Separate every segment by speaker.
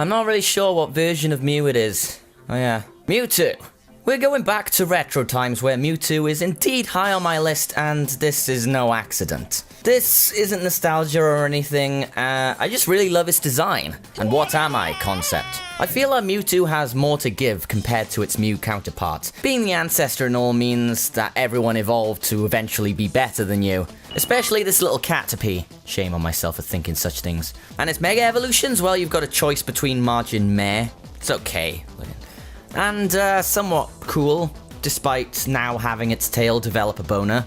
Speaker 1: I'm not really sure what version of Mew it is. Oh yeah, Mewtwo. We're going back to retro times where Mewtwo is indeed high on my list, and this is no accident. This isn't nostalgia or anything, I just really love its design, and what am I concept. I feel like Mewtwo has more to give compared to its Mew counterpart. Being the ancestor and all means that everyone evolved to eventually be better than you. Especially this little Caterpie. Shame on myself for thinking such things. And its Mega Evolutions, well, you've got a choice between Marge and Mare. It's okay. And somewhat cool, despite now having its tail develop a boner.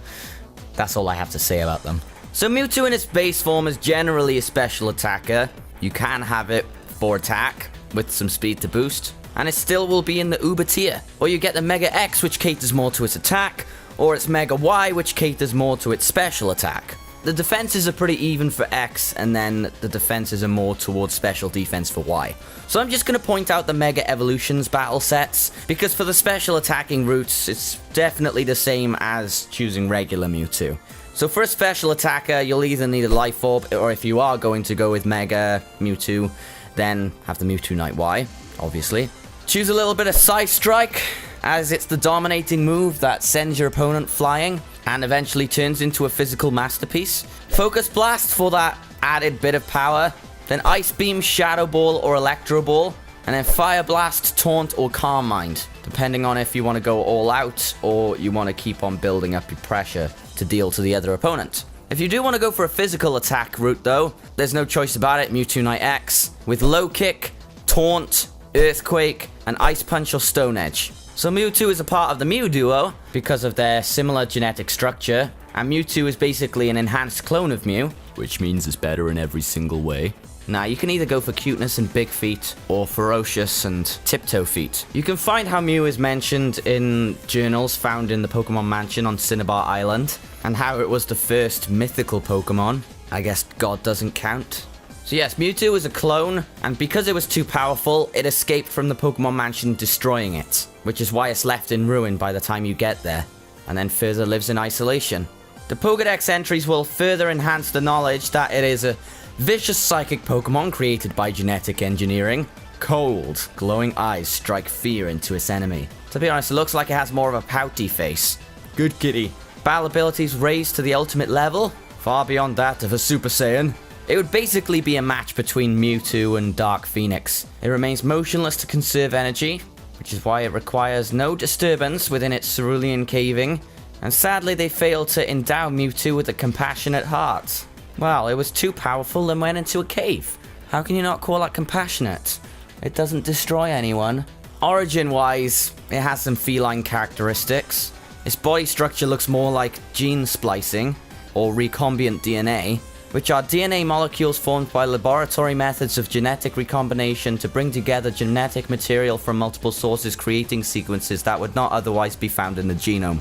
Speaker 1: That's all I have to say about them. So Mewtwo in its base form is generally a special attacker. You can have it for attack, with some speed to boost, and it still will be in the Uber tier. Or you get the Mega X, which caters more to its attack, or its Mega Y, which caters more to its special attack. The defenses are pretty even for X, and then the defenses are more towards special defense for Y. So I'm just going to point out the Mega Evolutions battle sets, because for the special attacking routes, it's definitely the same as choosing regular Mewtwo. So for a special attacker, you'll either need a Life Orb, or if you are going to go with Mega Mewtwo, then have the Mewtwo Knight Y, obviously. Choose a little bit of Psy Strike, as it's the dominating move that sends your opponent flying, and eventually turns into a physical masterpiece. Focus Blast for that added bit of power, then Ice Beam, Shadow Ball, or Electro Ball, and then Fire Blast, Taunt, or Calm Mind, depending on if you want to go all out, or you want to keep on building up your pressure to deal to the other opponent. If you do want to go for a physical attack route though, there's no choice about it, Mewtwo Knight X, with Low Kick, Taunt, Earthquake, and Ice Punch or Stone Edge. So Mewtwo is a part of the Mew duo because of their similar genetic structure, and Mewtwo is basically an enhanced clone of Mew, which means it's better in every single way. Now, you can either go for cuteness and big feet, or ferocious and tiptoe feet. You can find how Mew is mentioned in journals found in the Pokemon Mansion on Cinnabar Island, and how it was the first mythical Pokemon. I guess God doesn't count. So yes, Mewtwo is a clone, and because it was too powerful, it escaped from the Pokemon Mansion, destroying it, which is why it's left in ruin by the time you get there, and then further lives in isolation. The Pokédex entries will further enhance the knowledge that it is a vicious psychic Pokemon created by genetic engineering. Cold, glowing eyes strike fear into its enemy. To be honest, it looks like it has more of a pouty face. Good kitty. Battle abilities raised to the ultimate level, far beyond that of a Super Saiyan. It would basically be a match between Mewtwo and Dark Phoenix. It remains motionless to conserve energy, which is why it requires no disturbance within its cerulean caving, and sadly they failed to endow Mewtwo with a compassionate heart. Well, it was too powerful and went into a cave. How can you not call that compassionate? It doesn't destroy anyone. Origin-wise, it has some feline characteristics. Its body structure looks more like gene splicing, or recombinant DNA, which are DNA molecules formed by laboratory methods of genetic recombination to bring together genetic material from multiple sources, creating sequences that would not otherwise be found in the genome.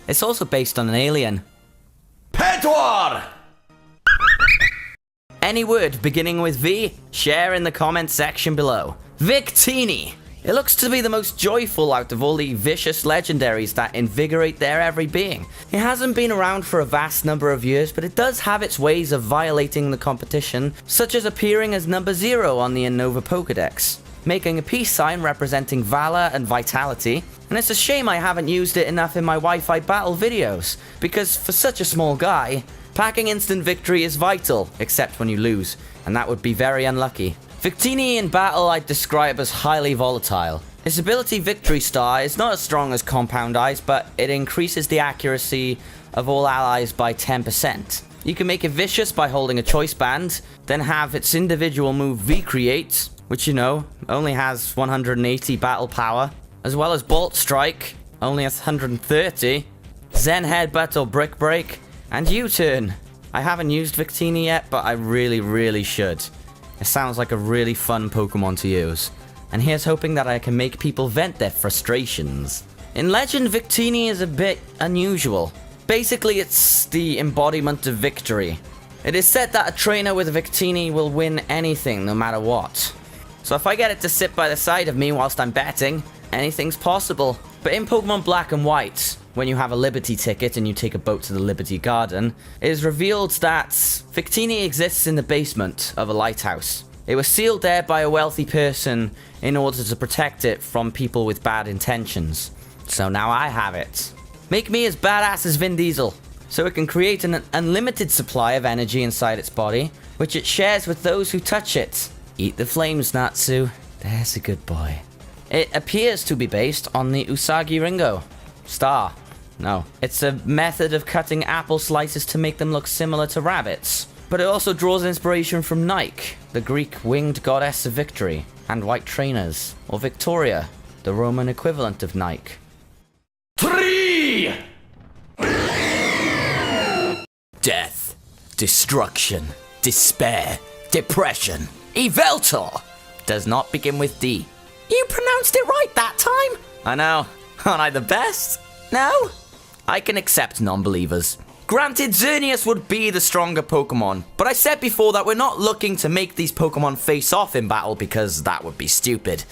Speaker 1: It's also based on an alien. Petwar! Any word beginning with V, share in the comment section below. Victini! It looks to be the most joyful out of all the vicious legendaries that invigorate their every being. It hasn't been around for a vast number of years, but it does have its ways of violating the competition, such as appearing as number 0 on the Unova Pokédex, making a peace sign representing valor and vitality, and it's a shame I haven't used it enough in my Wi-Fi battle videos, because for such a small guy, packing instant victory is vital, except when you lose, and that would be very unlucky. Victini in battle I'd describe as highly volatile. Its ability Victory Star is not as strong as Compound Eyes, but it increases the accuracy of all allies by 10%. You can make it vicious by holding a choice band, then have its individual move V-Create, which you know, only has 180 battle power, as well as Bolt Strike, only has 130, Zen Headbutt or Brick Break, and U-Turn. I haven't used Victini yet, but I really should. It sounds like a really fun Pokemon to use. And here's hoping that I can make people vent their frustrations. In Legend, Victini is a bit unusual. Basically, it's the embodiment of victory. It is said that a trainer with Victini will win anything, no matter what. So if I get it to sit by the side of me whilst I'm betting, anything's possible. But in Pokemon Black and White, when you have a Liberty ticket and you take a boat to the Liberty Garden, it is revealed that Victini exists in the basement of a lighthouse. It was sealed there by a wealthy person in order to protect it from people with bad intentions. So now I have it. Make me as badass as Vin Diesel, so it can create an unlimited supply of energy inside its body, which it shares with those who touch it. Eat the flames, Natsu. There's a good boy. It appears to be based on the Usagi Ringo star. No, it's a method of cutting apple slices to make them look similar to rabbits. But it also draws inspiration from Nike, the Greek winged goddess of victory, and white trainers, or Victoria, the Roman equivalent of Nike.
Speaker 2: 3!
Speaker 1: Death, destruction, despair, depression. Yveltal does not begin with D. You pronounced it right that time. I know. Aren't I the best? No? I can accept non-believers. Granted, Xerneas would be the stronger Pokemon, but I said before that we're not looking to make these Pokemon face off in battle because that would be stupid.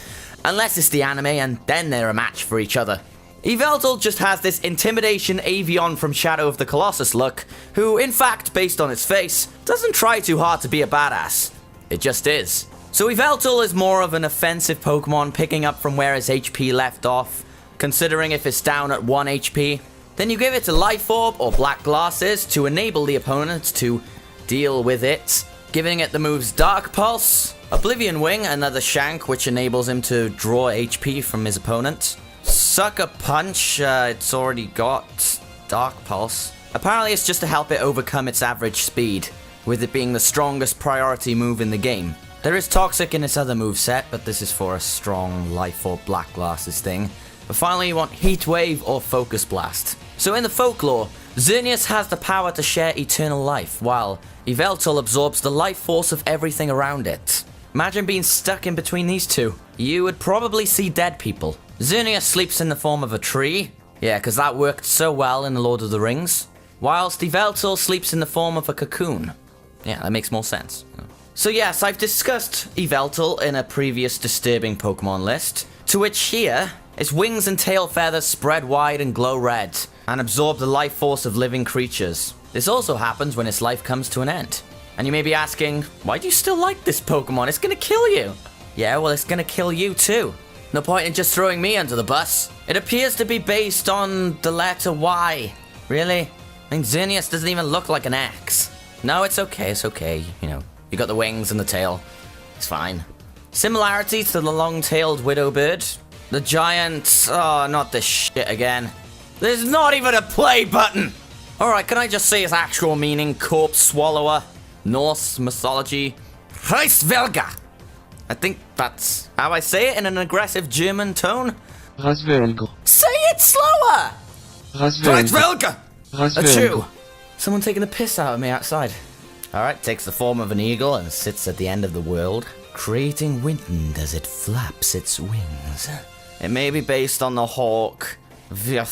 Speaker 1: Unless it's the anime and then they're a match for each other. Yveltal just has this intimidation Avion from Shadow of the Colossus look, who, in fact, based on its face, doesn't try too hard to be a badass. It just is. So Yveltal is more of an offensive Pokemon, picking up from where its HP left off, considering if it's down at 1 HP. Then you give it a Life Orb or Black Glasses to enable the opponent to deal with it, giving it the moves Dark Pulse, Oblivion Wing, another Shank which enables him to draw HP from his opponent, Sucker Punch, it's already got Dark Pulse. Apparently it's just to help it overcome its average speed, with it being the strongest priority move in the game. There is Toxic in its other moveset, but this is for a strong Life Orb Black Glasses thing. But finally you want Heat Wave or Focus Blast. So in the folklore, Xerneas has the power to share eternal life, while Yveltal absorbs the life force of everything around it. Imagine being stuck in between these two. You would probably see dead people. Xerneas sleeps in the form of a tree. Yeah, because that worked so well in The Lord of the Rings. Whilst Yveltal sleeps in the form of a cocoon. Yeah, that makes more sense. So yes, I've discussed Yveltal in a previous disturbing Pokemon list, to which here, its wings and tail feathers spread wide and glow red, and absorb the life force of living creatures. This also happens when its life comes to an end. And you may be asking, why do you still like this Pokemon? It's gonna kill you. Yeah, well, it's gonna kill you too. No point in just throwing me under the bus. It appears to be based on the letter Y. Really? I mean, Xerneas doesn't even look like an X. No, it's okay. You know, you got the wings and the tail. It's fine. Similarity to the long-tailed widow bird. The giant... Oh, not this shit again. There's not even a play button! Alright, can I just say its actual meaning? Corpse Swallower. Norse mythology. Reisvelga! I think that's how I say it in an aggressive German tone.
Speaker 3: Reisvelga.
Speaker 1: Say it slower!
Speaker 2: Reisvelga!
Speaker 1: Achoo! Someone taking the piss out of me outside. Alright, takes the form of an eagle and sits at the end of the world, creating wind as it flaps its wings. It may be based on the hawk. I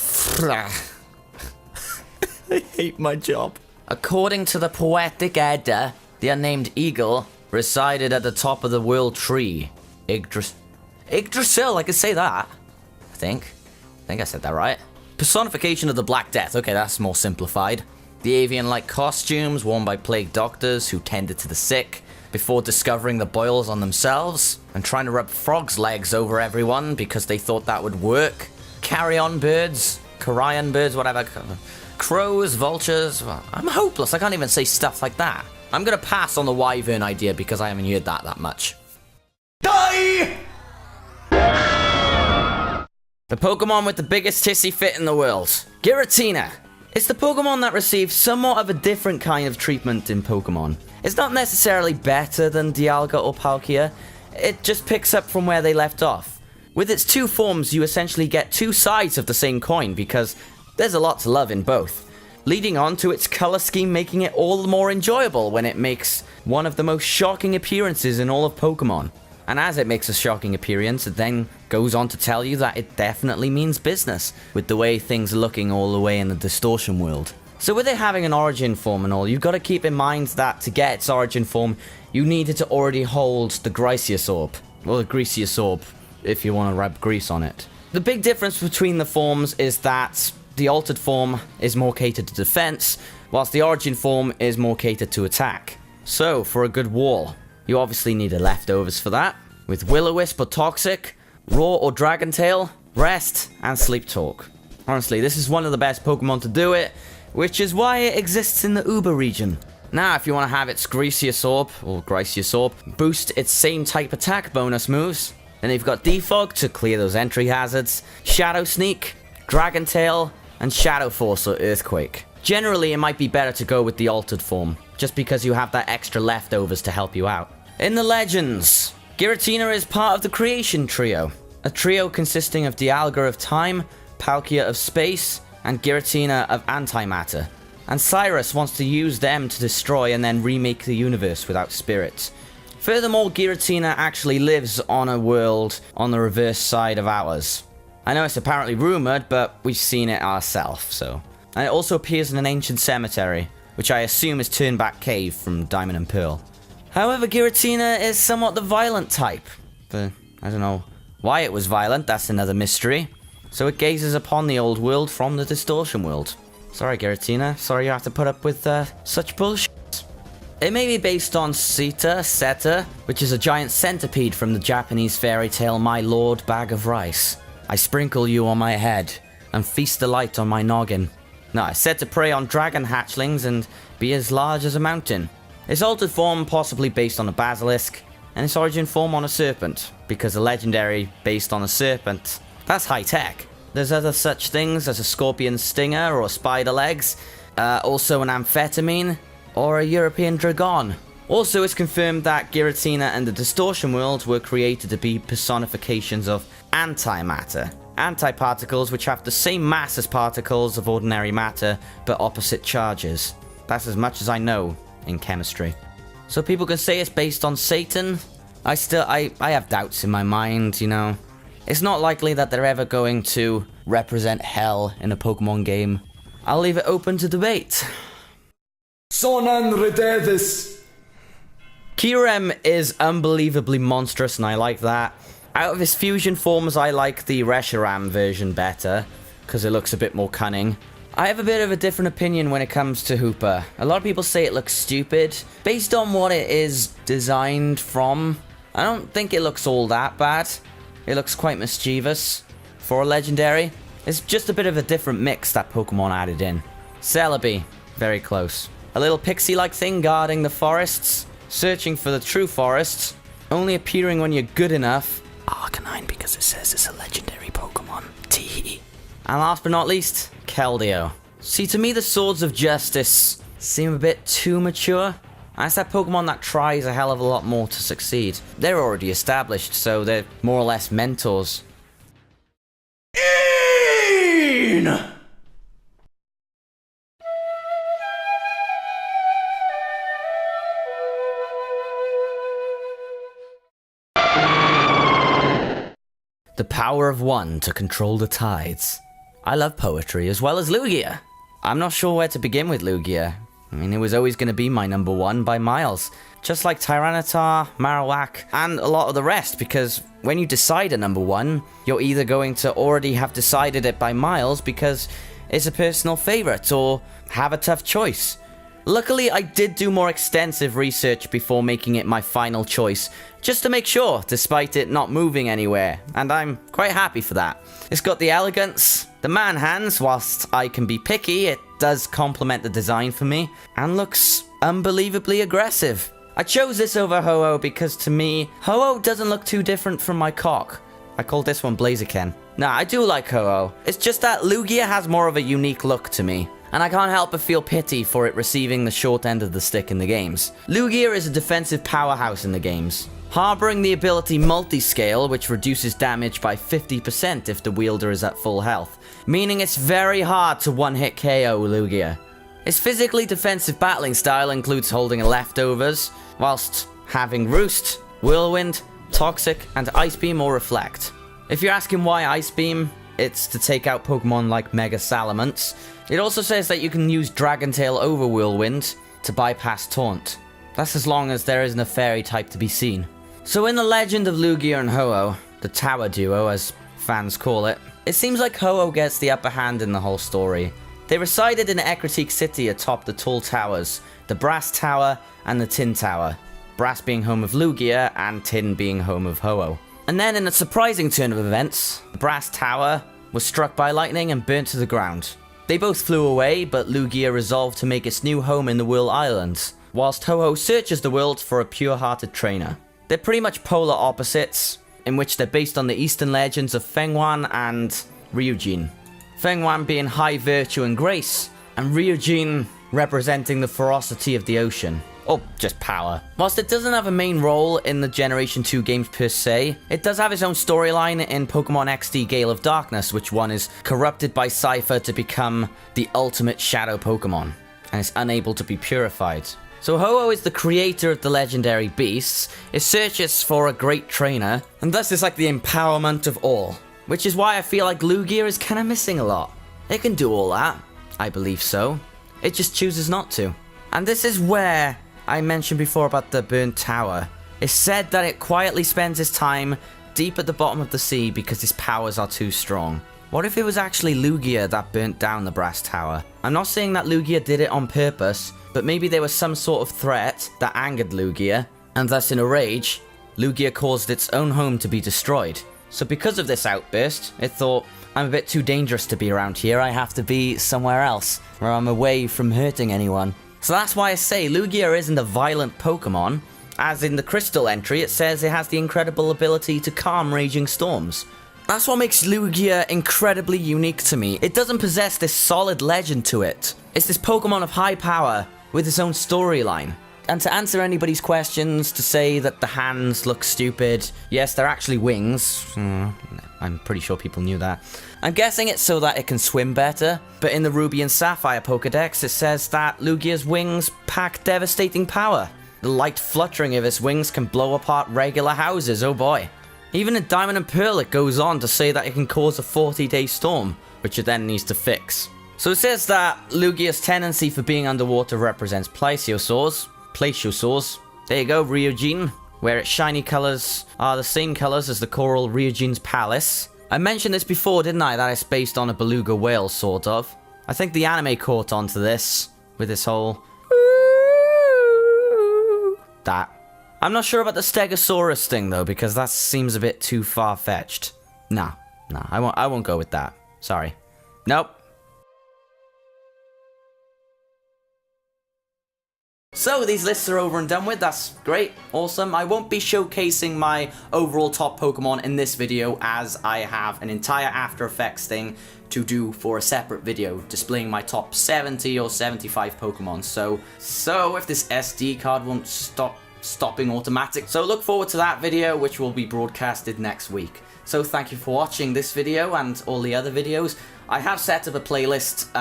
Speaker 1: hate my job. According to the Poetic Edda, the unnamed eagle resided at the top of the world tree. Yggdrasil, I could say that. I think I said that right. Personification of the Black Death. Okay, that's more simplified. The avian-like costumes worn by plague doctors who tended to the sick before discovering the boils on themselves and trying to rub frogs' legs over everyone because they thought that would work. Carrion birds, carrion birds, whatever. Crows, vultures. I'm hopeless. I can't even say stuff like that. I'm gonna pass on the wyvern idea because I haven't heard that much.
Speaker 2: Die!
Speaker 1: The Pokemon with the biggest hissy fit in the world. Giratina. It's the Pokemon that receives somewhat of a different kind of treatment in Pokemon. It's not necessarily better than Dialga or Palkia. It just picks up from where they left off. With its two forms, you essentially get two sides of the same coin because there's a lot to love in both. Leading on to its color scheme making it all the more enjoyable when it makes one of the most shocking appearances in all of Pokemon. And as it makes a shocking appearance, it then goes on to tell you that it definitely means business, with the way things are looking all the way in the distortion world. So with it having an origin form and all, you've got to keep in mind that to get its origin form, you needed to already hold the Grisius Orb. Well, the Grisius Orb, if you want to rub grease on it. The big difference between the forms is that the altered form is more catered to defense, whilst the origin form is more catered to attack. So, for a good wall, You obviously need a leftovers for that, with Will-O-Wisp or Toxic, Roar or Dragon Tail, Rest, and Sleep Talk. Honestly, this is one of the best Pokemon to do it, which is why it exists in the Uber region. Now, if you want to have its Graciosaurb boost its same type attack bonus moves, then you've got Defog to clear those entry hazards, Shadow Sneak, Dragon Tail, and Shadow Force or Earthquake. Generally, it might be better to go with the altered form, just because you have that extra leftovers to help you out. In the Legends, Giratina is part of the Creation Trio, a trio consisting of Dialga of Time, Palkia of Space, and Giratina of Antimatter. And Cyrus wants to use them to destroy and then remake the universe without spirits. Furthermore, Giratina actually lives on a world on the reverse side of ours. I know it's apparently rumored, but we've seen it ourselves, so. And it also appears in an ancient cemetery, which I assume is Turnback Cave from Diamond and Pearl. However, Giratina is somewhat the violent type. But I don't know why it was violent, that's another mystery. So it gazes upon the old world from the distortion world. Sorry, Giratina, sorry you have to put up with such bullshit. It may be based on Seta, which is a giant centipede from the Japanese fairy tale My Lord Bag of Rice. I sprinkle you on my head, and feast the light on my noggin. No, it's said to prey on dragon hatchlings and be as large as a mountain. Its altered form possibly based on a basilisk, and its origin form on a serpent, because a legendary based on a serpent. That's high tech. There's other such things as a scorpion stinger or spider legs, also an amphetamine, or a European dragon. Also, it's confirmed that Giratina and the Distortion World were created to be personifications of antimatter. Antiparticles which have the same mass as particles of ordinary matter, but opposite charges. That's as much as I know in chemistry. So people can say it's based on Satan. I have doubts in my mind, you know. It's not likely that they're ever going to represent hell in a Pokemon game. I'll leave it open to debate.
Speaker 2: Sonan Redevis.
Speaker 1: Kyurem is unbelievably monstrous, and I like that. Out of his fusion forms, I like the Reshiram version better, because it looks a bit more cunning. I have a bit of a different opinion when it comes to Hoopa. A lot of people say it looks stupid. Based on what it is designed from, I don't think it looks all that bad. It looks quite mischievous. For a legendary, it's just a bit of a different mix that Pokemon added in. Celebi, very close. A little pixie-like thing guarding the forests, searching for the true forests, only appearing when you're good enough. Arcanine, because it says it's a legendary Pokemon. Tee. And last but not least, Keldeo. See, to me the Swords of Justice seem a bit too mature. That's that Pokemon that tries a hell of a lot more to succeed. They're already established, so they're more or less mentors. The power of one to control the tides. I love poetry as well as Lugia. I'm not sure where to begin with Lugia. I mean, it was always going to be my number one by miles. Just like Tyranitar, Marowak, and a lot of the rest, because when you decide a number one, you're either going to already have decided it by miles because it's a personal favorite, or have a tough choice. Luckily, I did do more extensive research before making it my final choice, just to make sure, despite it not moving anywhere, and I'm quite happy for that. It's got the elegance, the man hands, whilst I can be picky, it does complement the design for me, and looks unbelievably aggressive. I chose this over Ho-Oh because to me, Ho-Oh doesn't look too different from my cock. I called this one Blaziken. Nah, I do like Ho-Oh. It's just that Lugia has more of a unique look to me, and I can't help but feel pity for it receiving the short end of the stick in the games. Lugia is a defensive powerhouse in the games, harboring the ability Multiscale, which reduces damage by 50% if the wielder is at full health, meaning it's very hard to one-hit KO Lugia. Its physically defensive battling style includes holding leftovers, whilst having Roost, Whirlwind, Toxic, and Ice Beam or Reflect. If you're asking why Ice Beam, it's to take out Pokemon like Mega Salamence. It also says that you can use Dragon Tail over Whirlwind to bypass Taunt. That's as long as there isn't a fairy type to be seen. So in the legend of Lugia and Ho-Oh, the Tower Duo as fans call it, it seems like Ho-Oh gets the upper hand in the whole story. They resided in Ecruteak City atop the tall towers, the Brass Tower and the Tin Tower. Brass being home of Lugia, and Tin being home of Ho-Oh. And then in a surprising turn of events, the Brass Tower was struck by lightning and burnt to the ground. They both flew away, but Lugia resolved to make its new home in the Whirl Islands, whilst Ho-Oh searches the world for a pure-hearted trainer. They're pretty much polar opposites, in which they're based on the Eastern legends of Feng Yuan and Ryujin. Feng Yuan being high virtue and grace, and Ryujin representing the ferocity of the ocean. Or just power. Whilst it doesn't have a main role in the Generation 2 games per se, it does have its own storyline in Pokemon XD Gale of Darkness, which one is corrupted by Cypher to become the ultimate Shadow Pokemon, and is unable to be purified. So Ho-Oh is the creator of the legendary beasts, it searches for a great trainer, and thus is like the empowerment of all. Which is why I feel like Lugia is kinda missing a lot. It can do all that, I believe so. It just chooses not to. And this is where I mentioned before about the burnt tower. It's said that it quietly spends its time deep at the bottom of the sea because its powers are too strong. What if it was actually Lugia that burnt down the Brass Tower? I'm not saying that Lugia did it on purpose, but maybe there was some sort of threat that angered Lugia, and thus in a rage, Lugia caused its own home to be destroyed. So because of this outburst, it thought, I'm a bit too dangerous to be around here, I have to be somewhere else, where I'm away from hurting anyone. So that's why I say Lugia isn't a violent Pokemon. As in the Crystal entry, it says it has the incredible ability to calm raging storms. That's what makes Lugia incredibly unique to me. It doesn't possess this solid legend to it. It's this Pokemon of high power with its own storyline. And to answer anybody's questions, to say that the hands look stupid, yes, they're actually wings. I'm pretty sure people knew that. I'm guessing it's so that it can swim better, but in the Ruby and Sapphire Pokedex, it says that Lugia's wings pack devastating power. The light fluttering of its wings can blow apart regular houses, oh boy. Even in Diamond and Pearl, it goes on to say that it can cause a 40-day storm, which it then needs to fix. So it says that Lugia's tendency for being underwater represents Plesiosaurs. There you go, Ryujin, where its shiny colors are the same colors as the coral Ryujin's palace. I mentioned this before, didn't I, that it's based on a beluga whale, sort of. I think the anime caught on to this, with this whole that. I'm not sure about the Stegosaurus thing though, because that seems a bit too far-fetched. Nah, I won't go with that. Sorry. Nope. So these lists are over and done with, that's great, awesome. I won't be showcasing my overall top Pokemon in this video, as I have an entire After Effects thing to do for a separate video, displaying my top 70 or 75 Pokemon. So if this SD card won't stopping automatic. So look forward to that video, which will be broadcasted next week. So thank you for watching this video and all the other videos. I have set up a playlist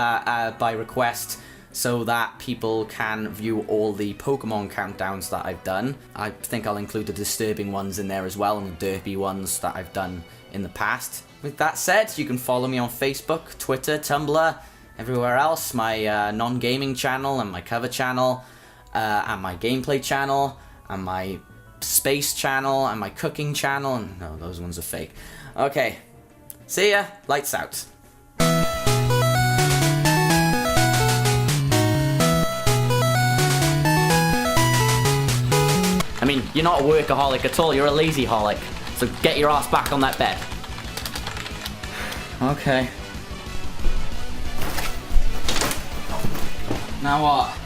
Speaker 1: by request, so that people can view all the Pokemon countdowns that I've done. I think I'll include the disturbing ones in there as well, and the derpy ones that I've done in the past. With that said, you can follow me on Facebook, Twitter, Tumblr, everywhere else, my non-gaming channel, and my cover channel, and my gameplay channel, and my space channel, and my cooking channel, and no, those ones are fake. Okay, see ya, lights out. I mean, you're not a workaholic at all, you're a lazy-holic. So get your ass back on that bed. Okay. Now what?